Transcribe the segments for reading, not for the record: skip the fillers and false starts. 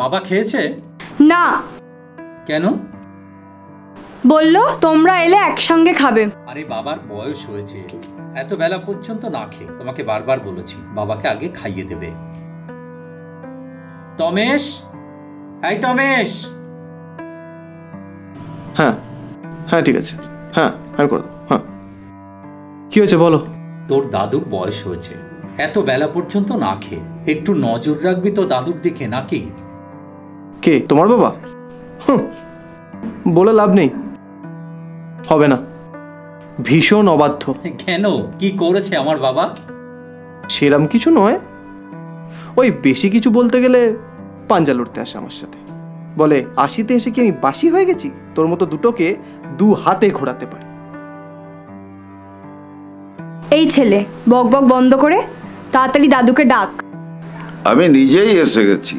বাবা খেয়েছে? না। কেন? বললো তোমরা এলে একসঙ্গে খাবে। আরে বাবার বয়স হয়েছে, এত বেলা পর্যন্ত না খেয়ে। তোমাকে বারবার বলেছি বাবাকে আগে খাইয়ে দেবে। তমেশ, এই তমেশ। হ্যাঁ হ্যাঁ ঠিক আছে, হ্যাঁ আমি করে দেবো। হ্যাঁ কি হয়েছে বলো? তোর দাদুর বয়স হয়েছে, এত বেলা পর্যন্ত না খেয়ে একটু নজর রাখবি তো দাদুর দিকে, নাকি? কে তোমার বাবা? বলে লাভ নেই, হবে না, ভীষণ অবাধ্য। কেন, কি করেছে আমার বাবা? সেরম কিছু নয়, ওই বেশি কিছু বলতে গেলে পাঞ্জা লড়তে আসে আমার সাথে, বলে ৮০তে এসে কি আমি বাসি হয়ে গেছি? তোর মতো দুটোকে দু হাতে ঘোরাতে পারি। এই ছেলে বক বক বন্ধ করে তাড়াতাড়ি দাদুকে ডাক। আমি নিজেই এসে গেছি।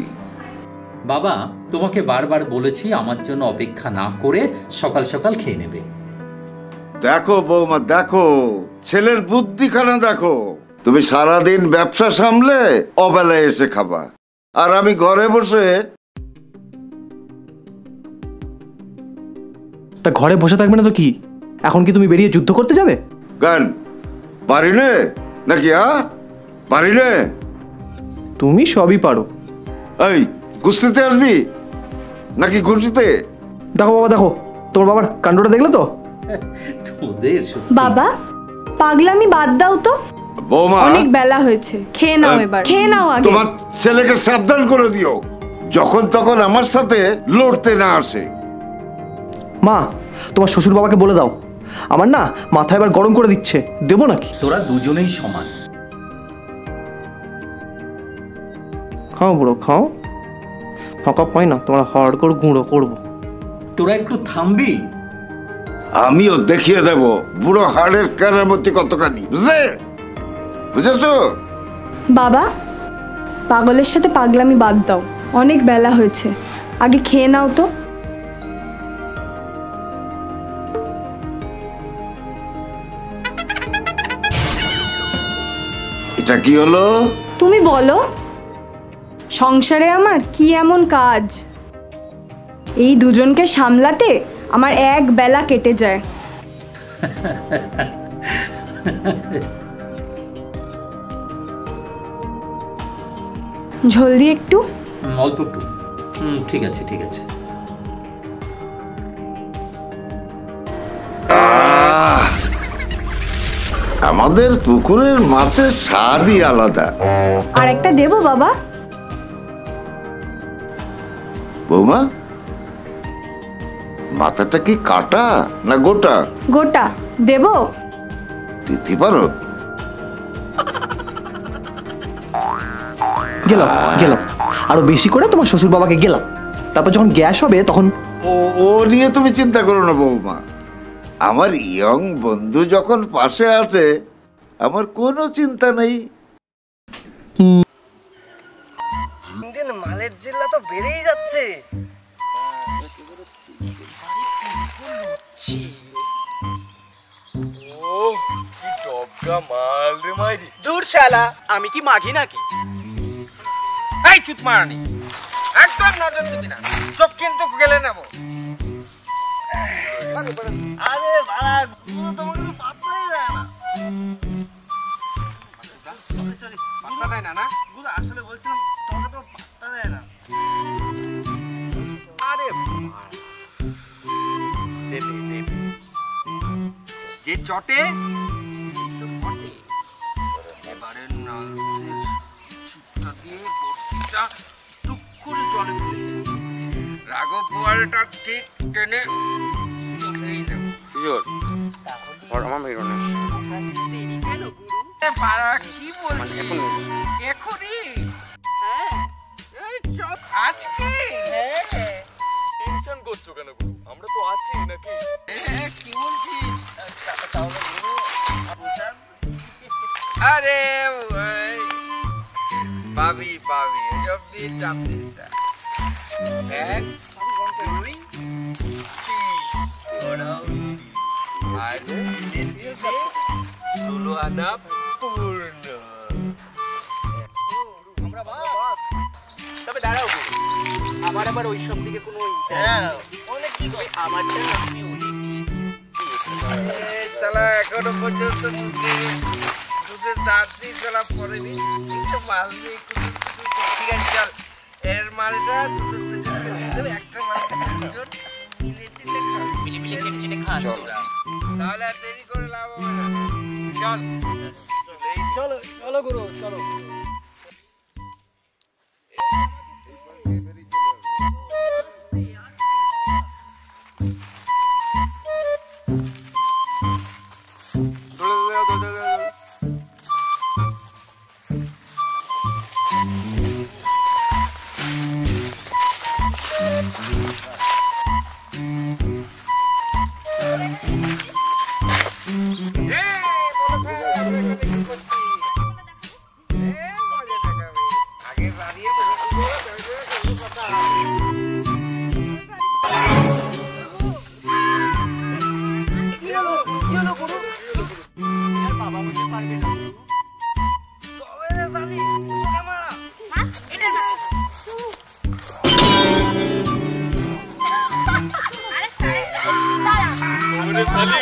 বাবা, তোমাকে বারবার বলেছি আমার জন্য অপেক্ষা না করে সকাল সকাল খেয়ে নেবে। দেখো বৌমা, দেখো ছেলের বুদ্ধিখানা দেখো। তুমি সারাদিন ব্যবসা সামলে অবেলায় এসে খাবা, আর আমি ঘরে বসে। তা ঘরে বসে থাকবে না তো কি? এখন কি তুমি বেরিয়ে যুদ্ধ করতে যাবে? গান পারি নে নাকি? পারি নে? তুমি সবই পারো। এই কুস্তিতে আসবি নাকি ঘুষিতে? দেখো বাবা, দেখো তোমার বাবার কাণ্ডটা দেখলে তো? বাবা পাগলামি বাদ দাও তো। বৌমা, অনেক বেলা হয়েছে, খেয়ে নাও এবার, খেয়ে নাও আগে। তোমার ছেলেকে সাবধান করে দিও, যখন তখন আমার সাথে লড়তে না আসে। মা, তোমার শ্বশুর বাবাকে বলে দাও, আমার না মাথা এবার গরম করে দিচ্ছে, দেবো নাকি? তোরা দুজনেই সমান। খাও বুড়ো খাও, ফাঁকা পাই না, তোমরা হাড় করে গুঁড়ো করবো। তোরা একটু থামবি? আমিও দেখিয়ে দেব বুড়ো হাড়ের কেরামতি কতখানি, বুঝেছ? বাবা পাগলের সাথে পাগলামি বাদ দাও, অনেক বেলা হয়েছে, আগে খেয়ে নাও তো। এটা কি হলো? তুমি বলো, সংসারে আমার কি এমন কাজ? এই দুজনকে সামলাতে আমার এক বেলা কেটে যায়। ঝোল দিয়ে একটু, অল্প একটু। ঠিক আছে ঠিক আছে। আমাদের পুকুরের মাছের স্বাদই আলাদা। আর একটা দেবো বাবা? বৌমা, মাথাটা কি কাটা না গোটা? গোটা দেবো? দিতে পারো? গেলাম গেলাম, আরো বেশি করে তোমার শ্বশুর বাবাকে গেলাম, তারপর যখন গ্যাস হবে তখন। ও নিয়ে তুমি চিন্তা করো না বৌমা, আমার ইয়ং বন্ধু যখন পাশে আছে আমার কোনো চিন্তা নেই। দিন মালের জিল্লা তো বেড়েই যাচ্ছে। দূর শালা, আমি কি মাঘি নাকি? এই চুত মারানি, একদম নজর দিবি না, চোখ কিন্তু গেলে নেবো। আরে বাড়া, গুরু তোমাকে তো পাত্তাই দেয় না। পাত্তা দেয় না? না গুরু আসলে বলছিলাম তোমাকে তো পাত্তা দেয় না। আরে দেবে দেবে, যে চটে এবারে নালসের চিপটা দিয়ে বড়শিটা টুক করে জলে ফেলেছে। রাঘব বোয়ালটা ঠিক টেনে চলেই নেব। কিশোর আমার বেরো না। পাড়া কি বলছিস এখনই? হ্যাঁ এই চল আজকে। হ্যাঁ টেনশন করছো কেন গুরু? আমরা তো আছি নাকি? কি বলছিস? তাহলে গুরু প্রসাদ। আরে পাবি পাবি, এসব দিয়ে চাপ দিস না। এক দুই আর 16 আনা পূর্ণ। আমরা বাদ। তবে দাঁড়াও, আমার আবার ওইসব দিকে কোনো অনেক কি কই আমারটা আমি ওদিকে শালা এখনো পর্যন্ত দুধের দাঁত দিয়ে চলা পড়েনি। একটু মাল দিয়ে ঠিক আছে চল, এর মালটা দুধের দুজনকে দিয়ে দেবে, একটা মালটা দুজন মিলে চিলে খাস তোরা। তাহলে আর দেরি করে লাভ হবে না, চল। চলো চলো গুরু চলো। আগে বাড়িয়ে কথা বাবা বুঝতে পারবে না। তবে রে জানি তোকে মারা। এটা না। আরে দাঁড়া। ওরে সালি